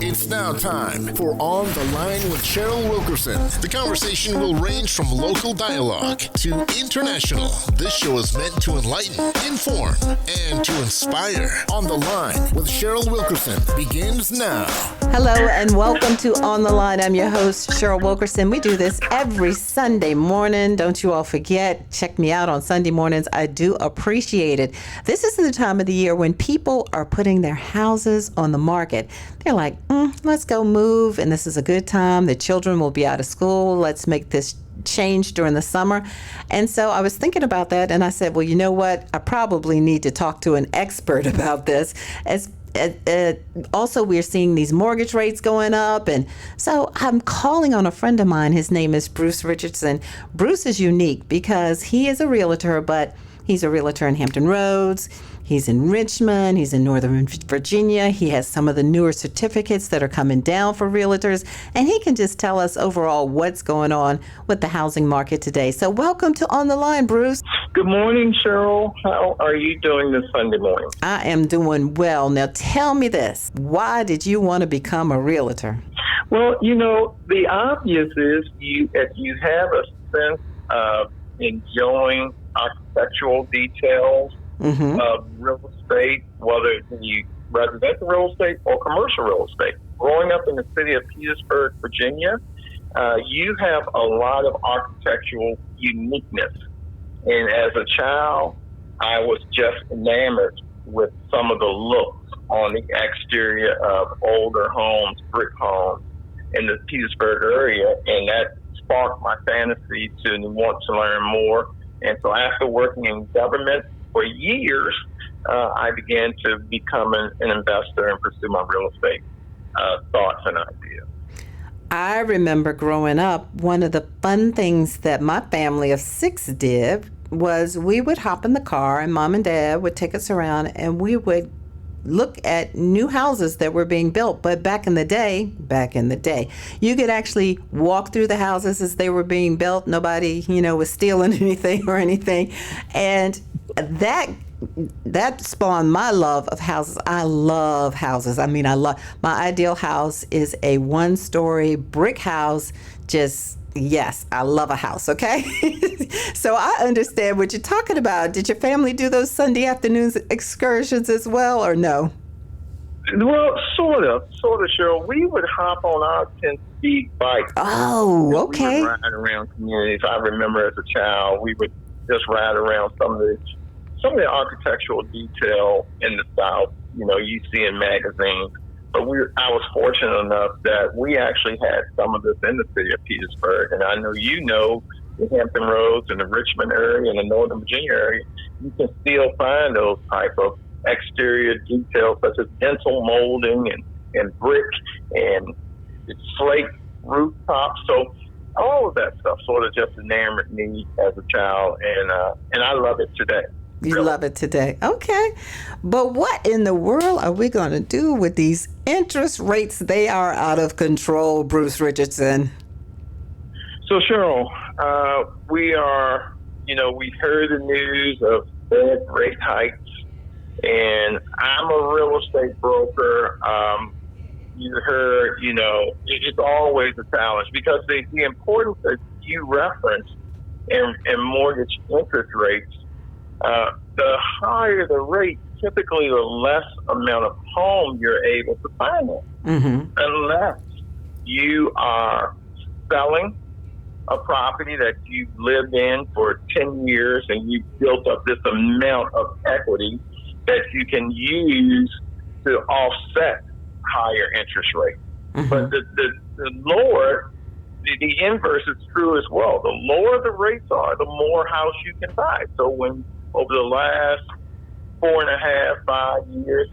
It's now time for On the Line with Cheryl Wilkerson. The conversation will range from local dialogue to international. This show is meant to enlighten, inform, and to inspire. On the Line with Cheryl Wilkerson begins now. Hello and welcome to On the Line. I'm your host, Cheryl Wilkerson. We do this every Sunday morning. Don't you all forget, check me out on Sunday mornings. I do appreciate it. This is the time of the year when people are putting their houses on the market. They're like, let's go move, and this is a good time. The children will be out of school. Let's make this change during the summer. And so I was thinking about that, and I said, well, you know what? I probably need to talk to an expert about this. Also, we're seeing these mortgage rates going up. And so I'm calling on a friend of mine. His name is Bruce Richardson. Bruce is unique because he is a realtor, but he's a realtor in Hampton Roads. He's in Richmond. He's in Northern Virginia. He has some of the newer certificates that are coming down for realtors. And he can just tell us overall what's going on with the housing market today. So welcome to On the Line, Bruce. Good morning, Cheryl. How are you doing this Sunday morning? I am doing well. Now tell me this. Why did you want to become a realtor? Well, you know, the obvious is if you have a sense of enjoying architectural details, of real estate, whether it be residential real estate or commercial real estate. Growing up in the city of Petersburg, Virginia, you have a lot of architectural uniqueness. And as a child, I was just enamored with some of the looks on the exterior of older homes, brick homes in the Petersburg area, and that sparked my fantasy to want to learn more. And so after working in government for years, I began to become an investor and pursue my real estate thoughts and ideas. I remember growing up, one of the fun things that my family of 6 did was we would hop in the car and Mom and Dad would take us around and we would look at new houses that were being built. But back in the day, you could actually walk through the houses as they were being built. Nobody, was stealing anything or anything. And that spawned my love of houses. I love houses. I mean, my ideal house is a 1-story brick house. Yes, I love a house, okay? So I understand what you're talking about. Did your family do those Sunday afternoons excursions as well, or no? Well, sort of, Cheryl. We would hop on our 10-speed bikes. Oh, okay. We would ride around communities. I remember as a child, we would just ride around some of the architectural detail in the South, you see in magazines. But I was fortunate enough that we actually had some of this in the city of Petersburg. And I know the Hampton Roads and the Richmond area and the Northern Virginia area, you can still find those type of exterior details such as dental molding and brick and slate rooftops. So all of that stuff sort of just enamored me as a child, and I love it today. You love it today. Okay. But what in the world are we going to do with these interest rates? They are out of control, Bruce Richardson. So, Cheryl, we heard the news of Fed rate hikes, and I'm a real estate broker. You heard, it's always a challenge because the importance that you referenced in mortgage interest rates, the higher the rate, typically the less amount of home you're able to finance, unless you are selling a property that you've lived in for 10 years and you've built up this amount of equity that you can use to offset higher interest rates. But the lower, the inverse is true as well. The lower the rates are, the more house you can buy. So when over the last 4.5, 5 years,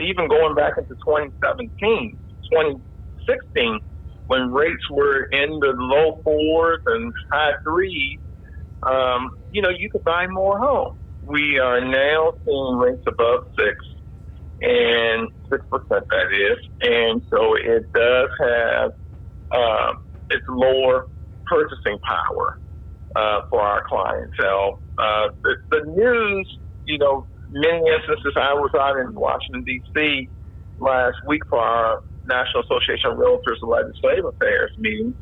even going back into 2017, 2016, when rates were in the low 4s and high 3s, you could buy more homes. We are now seeing rates above 6, and 6% that is. And so it does have its lower purchasing power for our clientele. The news, many instances, I was out in Washington, D.C. last week for our National Association of Realtors Legislative Affairs meeting,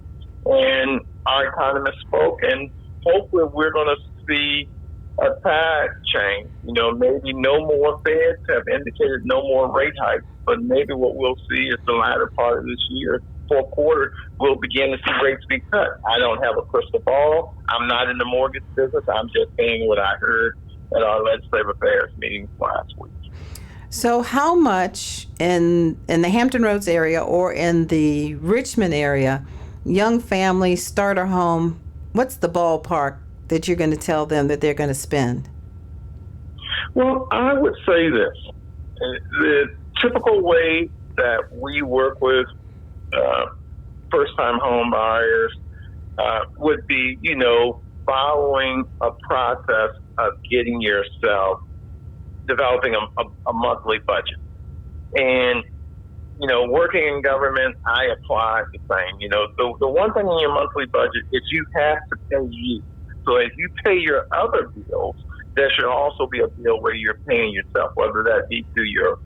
and our economist spoke, and hopefully we're going to see a tide change. Maybe no more Feds have indicated no more rate hikes, but maybe what we'll see is the latter part of this year, fourth quarter, we'll begin to see rates be cut. I don't have a crystal ball. I'm not in the mortgage business. I'm just saying what I heard at our legislative affairs meeting last week. So how much in the Hampton Roads area or in the Richmond area, young families, starter home, what's the ballpark that you're going to tell them that they're going to spend? Well, I would say this. The typical way that we work with first-time home buyers would be, following a process of getting yourself, developing a monthly budget. And, working in government, I apply the same. The one thing in your monthly budget is you have to pay you. So if you pay your other bills, there should also be a bill where you're paying yourself, whether that be through your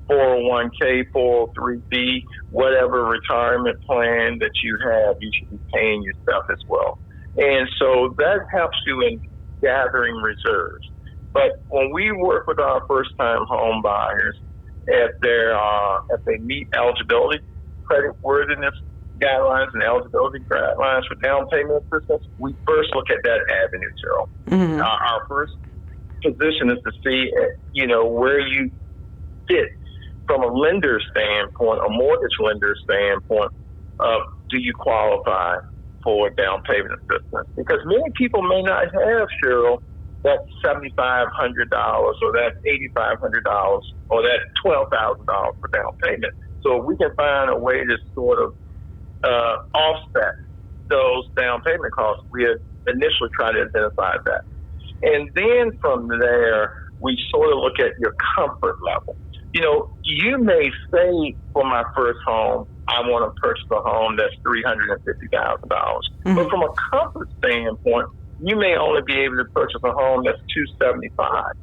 401k, 403b, whatever retirement plan that you have, you should be paying yourself as well. And so that helps you in gathering reserves. But when we work with our first-time home buyers, if they meet eligibility, creditworthiness guidelines and eligibility guidelines for down payment assistance, we first look at that avenue, Cheryl. Mm-hmm. Our first position is to see, where you fit from a lender standpoint, a mortgage lender standpoint, do you qualify for down payment assistance? Because many people may not have, Cheryl, that $7,500 or that $8,500 or that $12,000 for down payment. So if we can find a way to sort of offset those down payment costs, we had initially try to identify that. And then from there, we sort of look at your comfort level. You may say, for my first home, I want to purchase a home that's $350,000. Mm-hmm. But from a comfort standpoint, you may only be able to purchase a home that's $275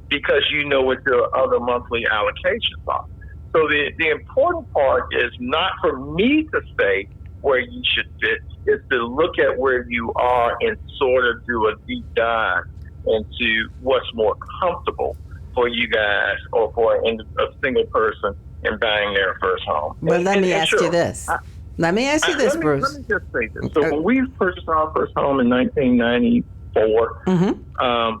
because you know what your other monthly allocations are. So the important part is not for me to say where you should fit, is to look at where you are and sort of do a deep dive into what's more comfortable for you guys or for a single person in buying their first home. But let me ask you this. Let me ask you this, Bruce. Let me just say this. So when we purchased our first home in 1994, mm-hmm.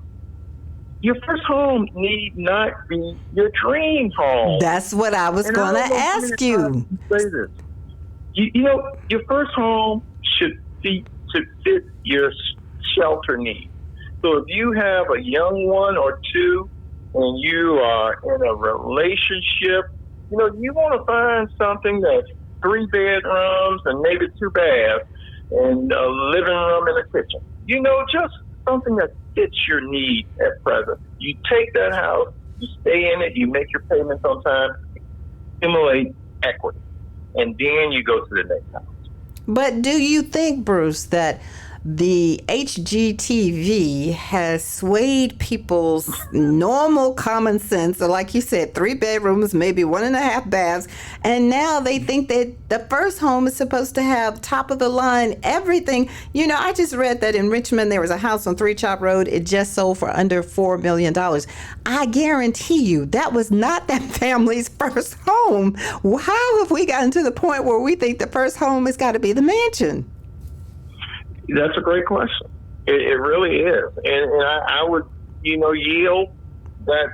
Your first home need not be your dream home. That's what I was going to ask you. Say this. Your first home should fit your shelter needs. So if you have a young one or two and you are in a relationship, you want to find something that's 3 bedrooms and maybe 2 baths and a living room and a kitchen. Just something that fits your needs at present. You take that house, you stay in it, you make your payments on time, accumulate equity, and then you go to the next house. But do you think, Bruce, that the HGTV has swayed people's normal common sense, or like you said, 3 bedrooms, maybe 1.5 baths, and now they think that the first home is supposed to have top of the line everything? I just read that in Richmond there was a house on 3 Chop Road. It just sold for under $4 million. I guarantee you that was not that family's first home. How have we gotten to the point where we think the first home has got to be the mansion? That's a great question. It really is. And I would, yield that,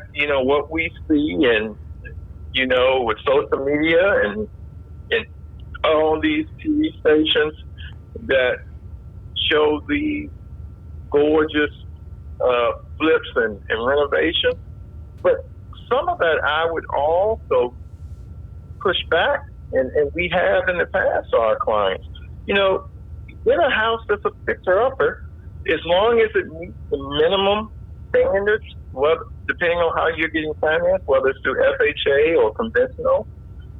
what we see and, with social media and all these TV stations that show these gorgeous flips and renovations. But some of that I would also push back, and we have in the past our clients. Get a house that's a fixer-upper, as long as it meets the minimum standards, depending on how you're getting financed, whether it's through FHA or conventional,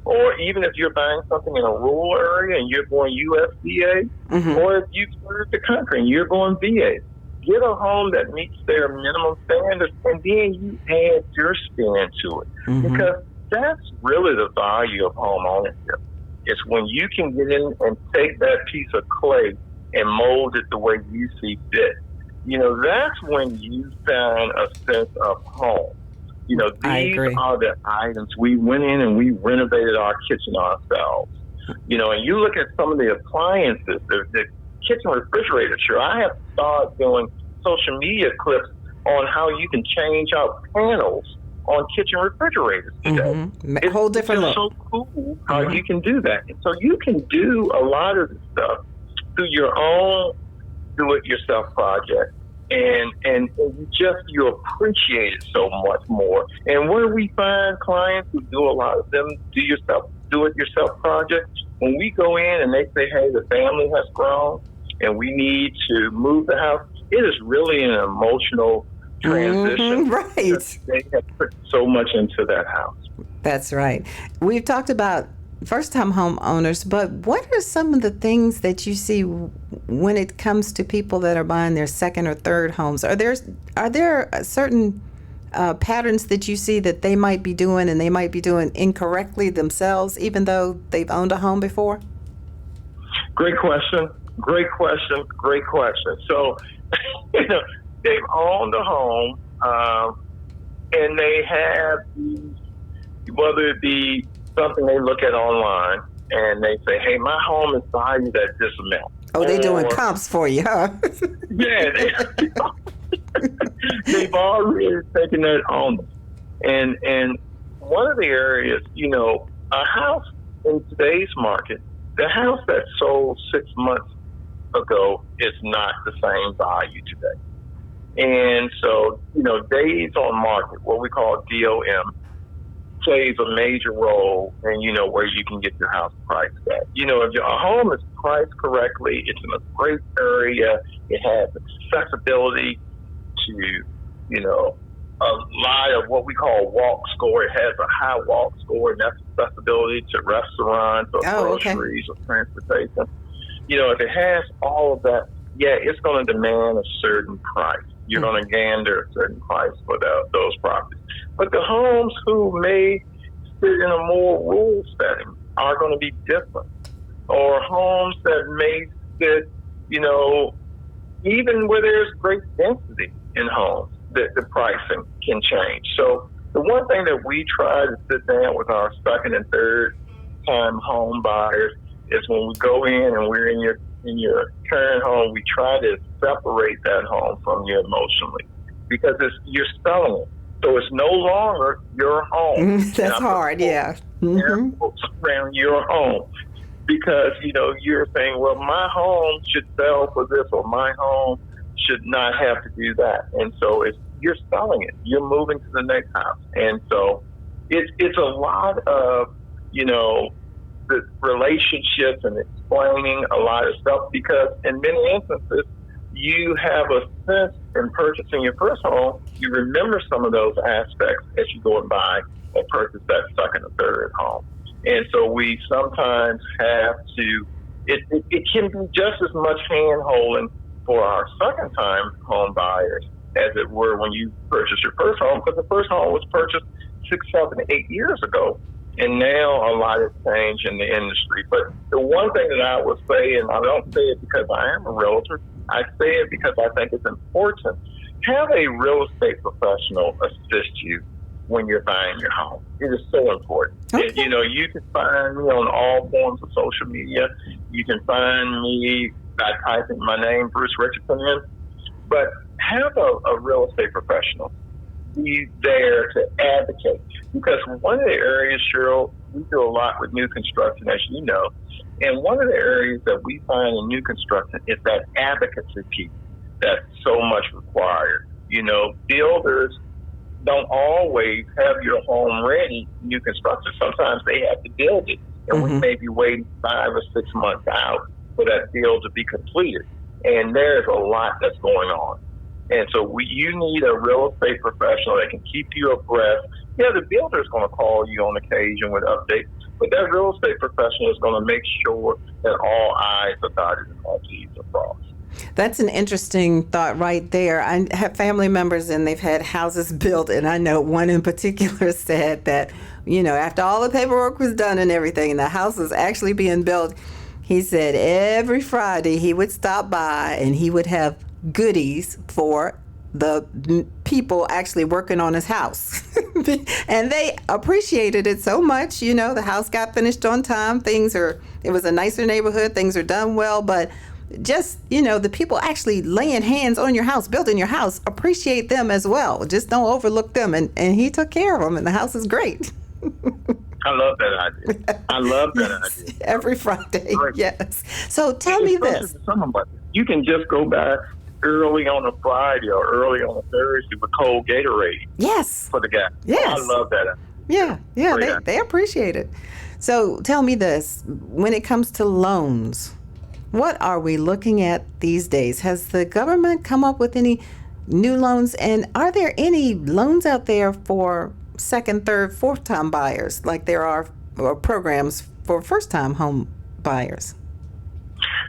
or even if you're buying something in a rural area and you're going USDA, mm-hmm. or if you serve the country and you're going VA. Get a home that meets their minimum standards, and then you add your spin to it. Mm-hmm. Because that's really the value of home ownership. It's when you can get in and take that piece of clay and mold it the way you see fit. That's when you found a sense of home. These are the items. We went in and we renovated our kitchen ourselves. And you look at some of the appliances, the kitchen refrigerator. Sure, I have started doing social media clips on how you can change out panels on kitchen refrigerators today. Mm-hmm. A whole different look. It's so cool how you can do that. And so you can do a lot of this stuff through your own do-it-yourself project. And you appreciate it so much more. And where we find clients who do a lot of them do-it-yourself projects, when we go in and they say, hey, the family has grown and we need to move the house, it is really an emotional transition. Right. They have put so much into that house. That's right. We've talked about first-time home owners, but what are some of the things that you see when it comes to people that are buying their second or third homes? Are there certain patterns that you see that they might be doing and they might be doing incorrectly themselves, even though they've owned a home before? Great question. So, they've owned a home, and they have these, whether it be something they look at online and they say, hey, my home is valued at this amount. Oh, they're doing comps for you, huh? Yeah, they've already taken that on them. And one of the areas, a house in today's market, the house that sold 6 months ago is not the same value today. And so, days on market, what we call DOM, plays a major role in, where you can get your house priced at. If your home is priced correctly, it's in a great area, it has accessibility to, a lot of what we call walk score. It has a high walk score, and that's accessibility to restaurants or groceries or transportation. If it has all of that, yeah, it's going to demand a certain price. You're going to gander a certain price for those properties. But the homes who may sit in a more rural setting are going to be different. Or homes that may sit, even where there's great density in homes, the pricing can change. So the one thing that we try to sit down with our second and third time home buyers is when we go in and we're in your current home, we try to separate that home from you emotionally, because you're selling it. So it's no longer your home. That's hard, yeah. Around your home. Because, you're saying, well, my home should sell for this, or my home should not have to do that. And so you're selling it. You're moving to the next house. And so it's a lot of, the relationships and explaining a lot of stuff, because in many instances, you have a sense in purchasing your first home, you remember some of those aspects as you go and buy or purchase that second or third home. And so we sometimes have to, it can be just as much hand-holding for our second-time home buyers as it were when you purchased your first home, because the first home was purchased 6, 7, 8 years ago. And now a lot has changed in the industry. But the one thing that I would say, and I don't say it because I am a realtor, I say it because I think it's important, have a real estate professional assist you when you're buying your home. It is so important. Okay. And, you can find me on all forms of social media. You can find me by typing my name, Bruce Richardson, in. But have a real estate professional be there to advocate. Because one of the areas, Cheryl, we do a lot with new construction, as you know, and one of the areas that we find in new construction is that advocacy piece that's so much required. Builders don't always have your home ready, new construction. Sometimes they have to build it, and we may be waiting 5 or 6 months out for that build to be completed. And there's a lot that's going on. And so you need a real estate professional that can keep you abreast. Yeah, the builder's going to call you on occasion with updates, but that real estate professional is going to make sure that all I's are dotted and all T's are crossed. That's an interesting thought right there. I have family members and they've had houses built, and I know one in particular said that after all the paperwork was done and everything, and the house was actually being built, he said every Friday he would stop by and he would have goodies for the people actually working on his house. And they appreciated it so much. The house got finished on time. It was a nicer neighborhood. Things are done well, but just, the people actually laying hands on your house, building your house, appreciate them as well. Just don't overlook them. And he took care of them, and the house is great. I love that idea. I love that idea. Every Friday, Right. yes. So tell me this. You can just go back early on a Friday or early on a Thursday with cold Gatorade. Yes. For the guy. Yes. I love that. Yeah, they appreciate it. So tell me this, when it comes to loans, what are we looking at these days? Has the government come up with any new loans, and are there any loans out there for second, third, fourth time buyers like there are programs for first time home buyers?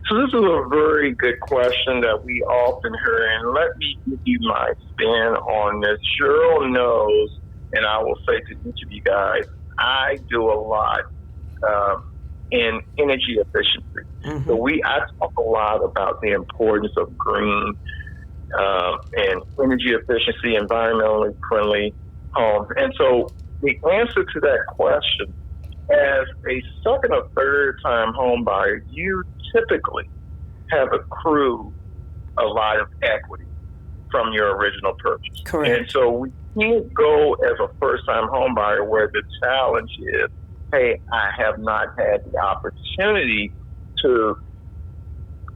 So this is a very good question that we often hear, and let me give you my spin on this. Cheryl knows, and I will say to each of you guys, I do a lot in energy efficiency. Mm-hmm. So I talk a lot about the importance of green and energy efficiency, environmentally friendly homes. And so the answer to that question, as a second or third time home buyer, you typically have accrued a lot of equity from your original purchase. Correct. And so we can't go as a first time home buyer where the challenge is, hey, I have not had the opportunity to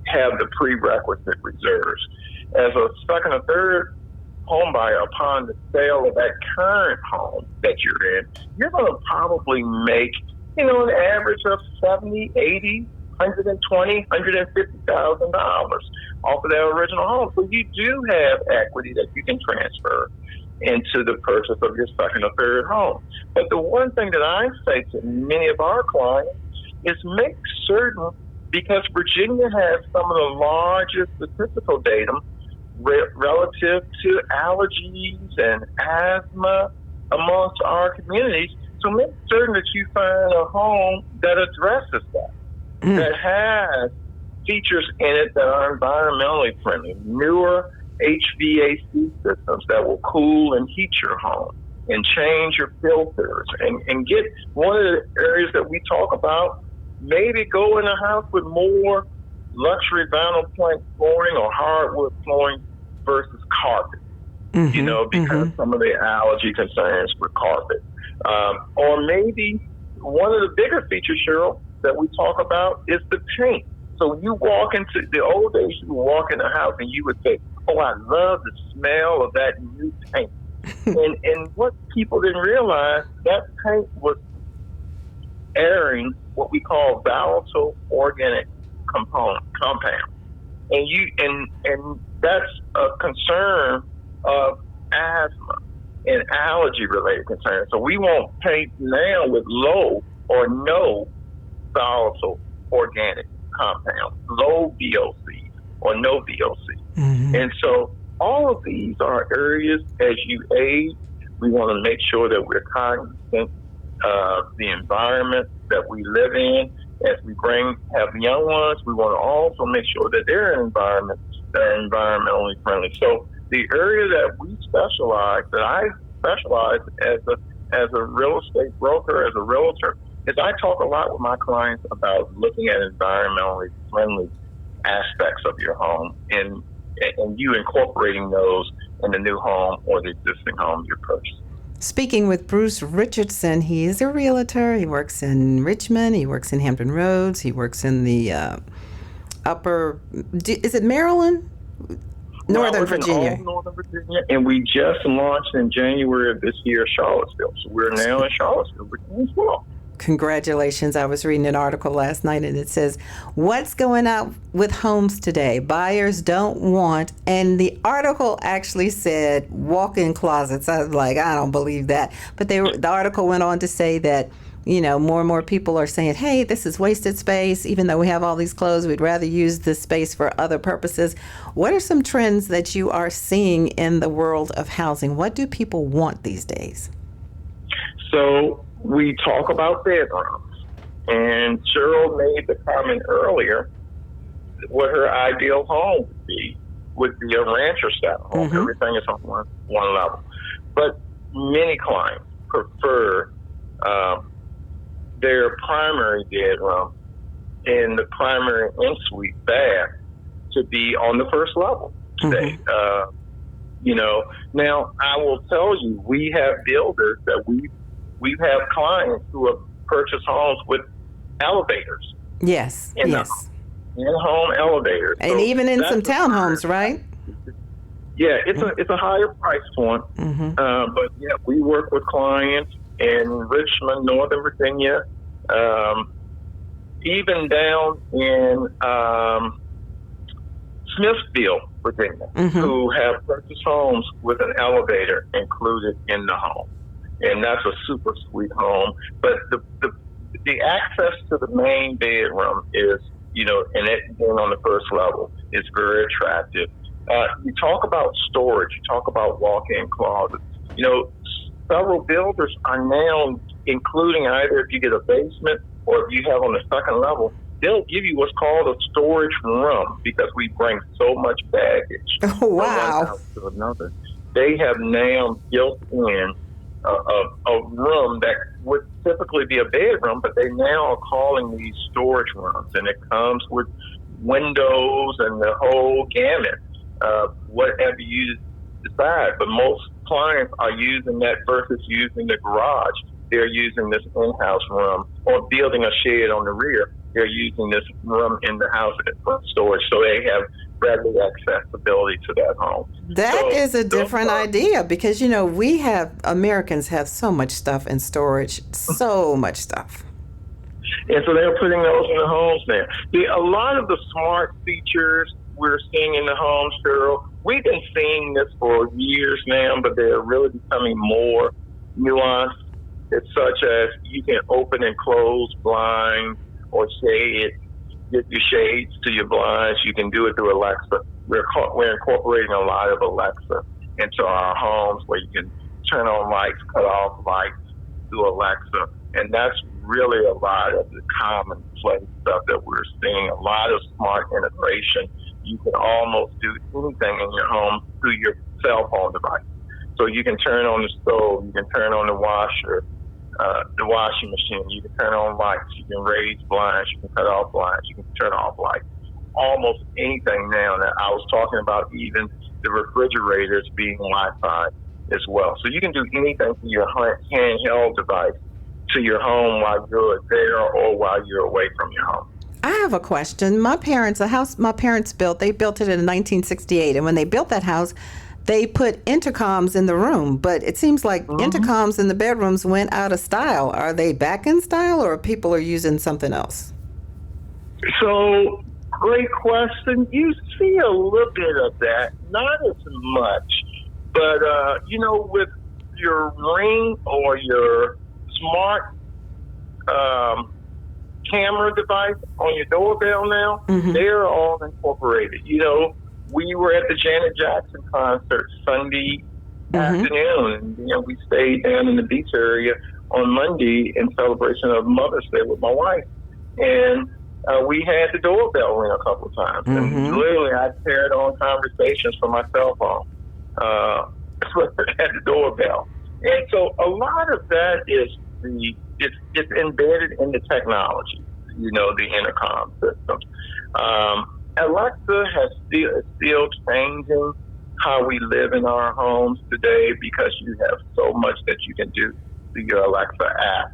have the prerequisite reserves. As a second or third home buyer, upon the sale of that current home that you're in, you're going to probably make, an average of $70, $80, $120,000, $150,000 off of that original home. So you do have equity that you can transfer into the purchase of your second or third home. But the one thing that I say to many of our clients is make certain, because Virginia has some of the largest statistical data relative to allergies and asthma amongst our communities. So make certain that you find a home that addresses that, that has features in it that are environmentally friendly, newer HVAC systems that will cool and heat your home and change your filters and get one of the areas that we talk about, maybe go in a house with more luxury vinyl plank flooring or hardwood flooring versus carpet, because some of the allergy concerns with carpet. Or maybe one of the bigger features, Cheryl, that we talk about is the paint. So you walk into the old days, you would walk in the house and you would say, oh, I love the smell of that new paint. and what people didn't realize, that paint was airing what we call volatile organic compound. And that's a concern of asthma and allergy related concerns. So we won't paint now with low or no volatile organic compound, low VOC or no VOC. And so all of these are areas, as you age, we want to make sure that we're cognizant of the environment that we live in. As we have young ones, we want to also make sure that they're in environments that are environmentally friendly. So the area that we specialize, that I specialize as a real estate broker, as a realtor, is I talk a lot with my clients about looking at environmentally friendly aspects of your home and you incorporating those in the new home or the existing home you're purchasing. Speaking with Bruce Richardson, he is a realtor. He works in Richmond. He works in Hampton Roads. He works in the is it Maryland? Northern Virginia. In all Northern Virginia, and we just launched in January of this year Charlottesville. So we're now in Charlottesville, Virginia as well. Congratulations. I was reading an article last night and it says, what's going on with homes today? Buyers don't want, and the article actually said walk-in closets. I was like, I don't believe that. But the article went on to say that, more and more people are saying, hey, this is wasted space. Even though we have all these clothes, we'd rather use this space for other purposes. What are some trends that you are seeing in the world of housing? What do people want these days? So we talk about bedrooms. And Cheryl made the comment earlier what her ideal home would be a rancher style home. Mm-hmm. Everything is on one level. But many clients prefer their primary bedroom and the primary ensuite bath to be on the first level today. Mm-hmm. Now I will tell you, we have builders that we have clients who have purchased homes with elevators. Yes. Yes. In-home elevators. And so even in some townhomes, right? Yeah, it's a higher price point. Mm-hmm. But yeah, we work with clients in Richmond, Northern Virginia, even down in Smithfield, Virginia, mm-hmm. who have purchased homes with an elevator included in the home. And that's a super sweet home. But the access to the main bedroom is, and it being on the first level is very attractive. You talk about storage, you talk about walk-in closets. Several builders are now including, either if you get a basement or if you have on the second level, they'll give you what's called a storage room, because we bring so much baggage from one house to another. They have now built in a room that would typically be a bedroom, but they now are calling these storage rooms, and it comes with windows and the whole gamut, whatever you decide. But most clients are using that versus using the garage. They're using this in-house room, or building a shed on the rear. They're using this room in the house for storage, so they have readily accessibility to that home. That is a different idea, because Americans have so much stuff in storage, so much stuff. And so they're putting those in the homes now. A lot of the smart features we're seeing in the homes, Cheryl, we've been seeing this for years now, but they're really becoming more nuanced. It's such as you can open and close blinds or shade, get your shades to your blinds. You can do it through Alexa. We're incorporating a lot of Alexa into our homes, where you can turn on lights, cut off lights through Alexa. And that's really a lot of the commonplace stuff that we're seeing, a lot of smart integration. You can almost do anything in your home through your cell phone device. So you can turn on the stove, you can turn on the washer, the washing machine, you can turn on lights, you can raise blinds, you can cut off blinds, you can turn off lights. Almost anything now. That I was talking about, even the refrigerators being Wi-Fi as well. So you can do anything from your handheld device to your home while you're there or while you're away from your home. I have a question. The house my parents built, they built it in 1968. And when they built that house, they put intercoms in the room. But it seems like intercoms in the bedrooms went out of style. Are they back in style, or people are using something else? So, great question. You see a little bit of that, not as much. But, with your Ring or your smart camera device on your doorbell now, they're all incorporated. We were at the Janet Jackson concert Sunday afternoon, and we stayed down in the beach area on Monday in celebration of Mother's Day with my wife. And we had the doorbell ring a couple of times. And literally, I carried on conversations from my cell phone at the doorbell. And so a lot of that is it's embedded in the technology, the intercom systems. Alexa is still changing how we live in our homes today, because you have so much that you can do through your Alexa app.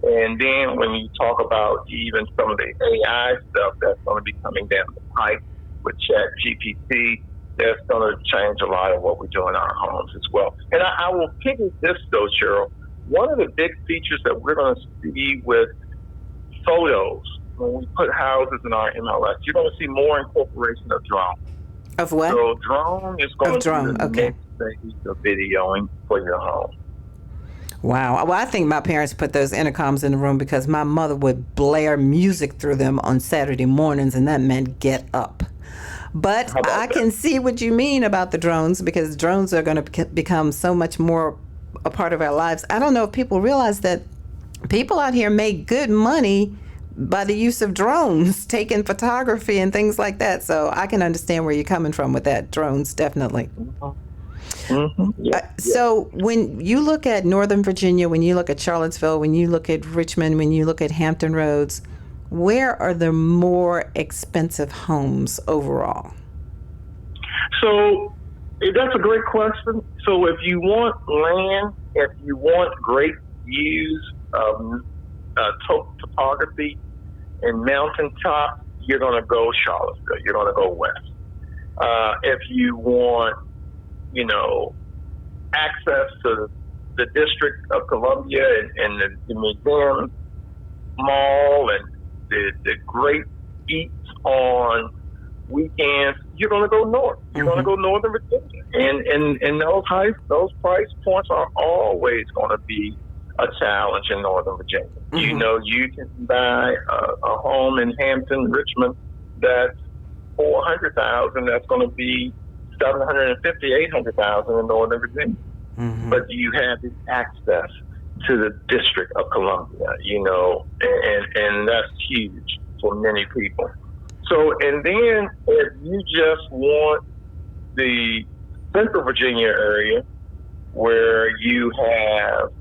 And then when you talk about even some of the AI stuff that's going to be coming down the pipe with ChatGPT, that's going to change a lot of what we do in our homes as well. And I will piggy this, though, Cheryl. One of the big features that we're going to see with photos, when we put houses in our MLS, you're going to see more incorporation of drones. Of what? So drone is going to be the next stage of videoing for your home. Wow. Well, I think my parents put those intercoms in the room because my mother would blare music through them on Saturday mornings, and that meant get up. But I can see what you mean about the drones, because drones are going to become so much more a part of our lives. I don't know if people realize that people out here make good money by the use of drones, taking photography and things like that. So I can understand where you're coming from with that. Drones, definitely. So when you look at Northern Virginia, when you look at Charlottesville, when you look at Richmond, when you look at Hampton Roads, where are the more expensive homes overall? So that's a great question. So if you want land, if you want great views of topography and mountaintop, you're going to go Charlottesville. You're going to go west. If you want, access to the District of Columbia and the museum mall and the great eats on weekends, you're going to go north. You're going to go Northern Virginia, and those price points are always going to be a challenge in Northern Virginia. You can buy a home in Hampton, Richmond, that's $400,000. That's going to be $750,000, $800,000 in Northern Virginia. But you have the access to the District of Columbia, and that's huge for many people. So, and then if you just want the Central Virginia area where you have,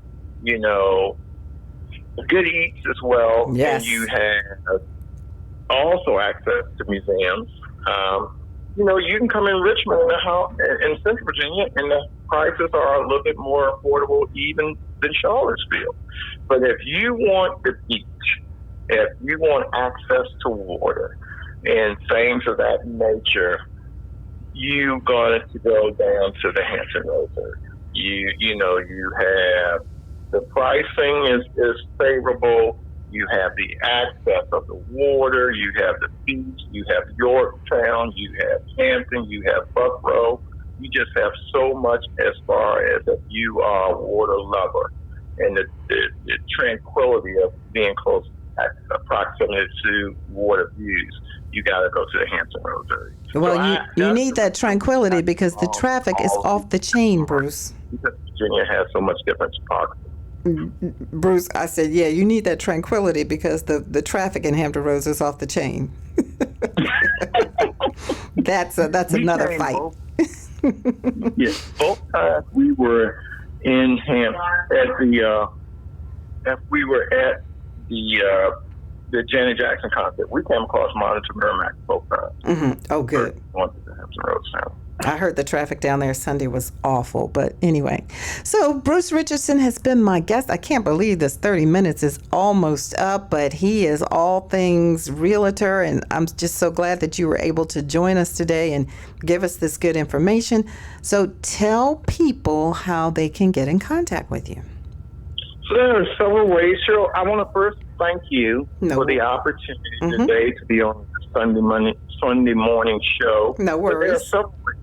good eats as well, yes, and you have also access to museums, you can come in Richmond in Central Virginia, and the prices are a little bit more affordable even than Charlottesville. But if you want the beach, if you want access to water and things of that nature, you got to go down to the Hampton Roads area. You have the pricing is favorable. You have the access of the water. You have the beach. You have Yorktown. You have Hampton. You have Buckrow. You just have so much as far as if you are a water lover, and the tranquility of being close proximity to water views. You got to go to the Hampton Roads area. Well, you need that tranquility because the traffic is off the chain, Bruce. Because Virginia has so much different topography. Bruce, I said, yeah, you need that tranquility because the traffic in Hampton Roads is off the chain. That's another fight. Yes, both times we were in Hampton the Janet Jackson concert, we came across Monitor Merrimack both times. Oh, good. Wanted to Hampton Roads now. I heard the traffic down there Sunday was awful, but anyway. So Bruce Richardson has been my guest. I can't believe this 30 minutes is almost up, but he is all things realtor, and I'm just so glad that you were able to join us today and give us this good information. So tell people how they can get in contact with you. So there are several ways, Cheryl. I want to first thank you for the opportunity today to be on the Sunday morning show. No worries. But there are several ways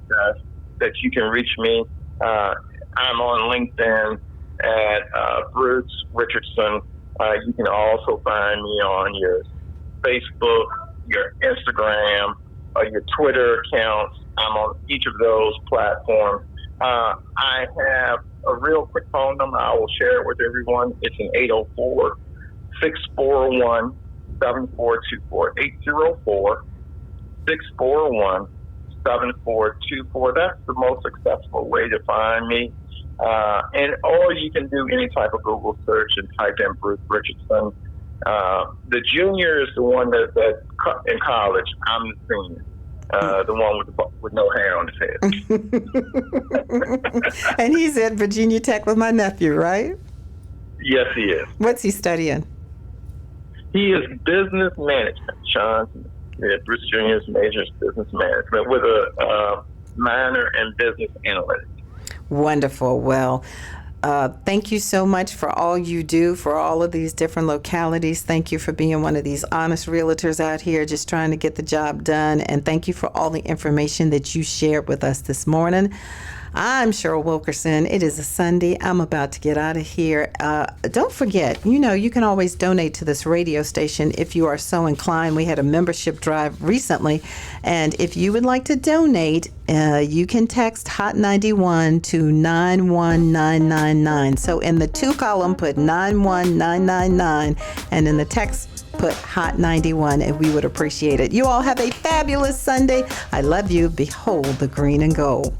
that you can reach me. I'm on LinkedIn at Bruce Richardson. You can also find me on your Facebook, your Instagram, or your Twitter accounts. I'm on each of those platforms. I have a real quick phone number. I will share it with everyone. It's an 804-641-7424. 804-641-7424. That's the most accessible way to find me. Or you can do any type of Google search and type in Bruce Richardson. The junior is the one that in college. I'm the senior. The one with no hair on his head. And he's at Virginia Tech with my nephew, right? Yes, he is. What's he studying? He is business management. Sean, Bruce Jr.'s major is business management with a minor in business analytics. Wonderful. Well, thank you so much for all you do for all of these different localities. Thank you for being one of these honest realtors out here just trying to get the job done. And thank you for all the information that you shared with us this morning. I'm Cheryl Wilkerson. It is a Sunday. I'm about to get out of here. Don't forget, you can always donate to this radio station if you are so inclined. We had a membership drive recently, and if you would like to donate, you can text Hot 91 to 91999. So in the to column, put 91999, and in the text, put Hot 91, and we would appreciate it. You all have a fabulous Sunday. I love you. Behold the green and gold.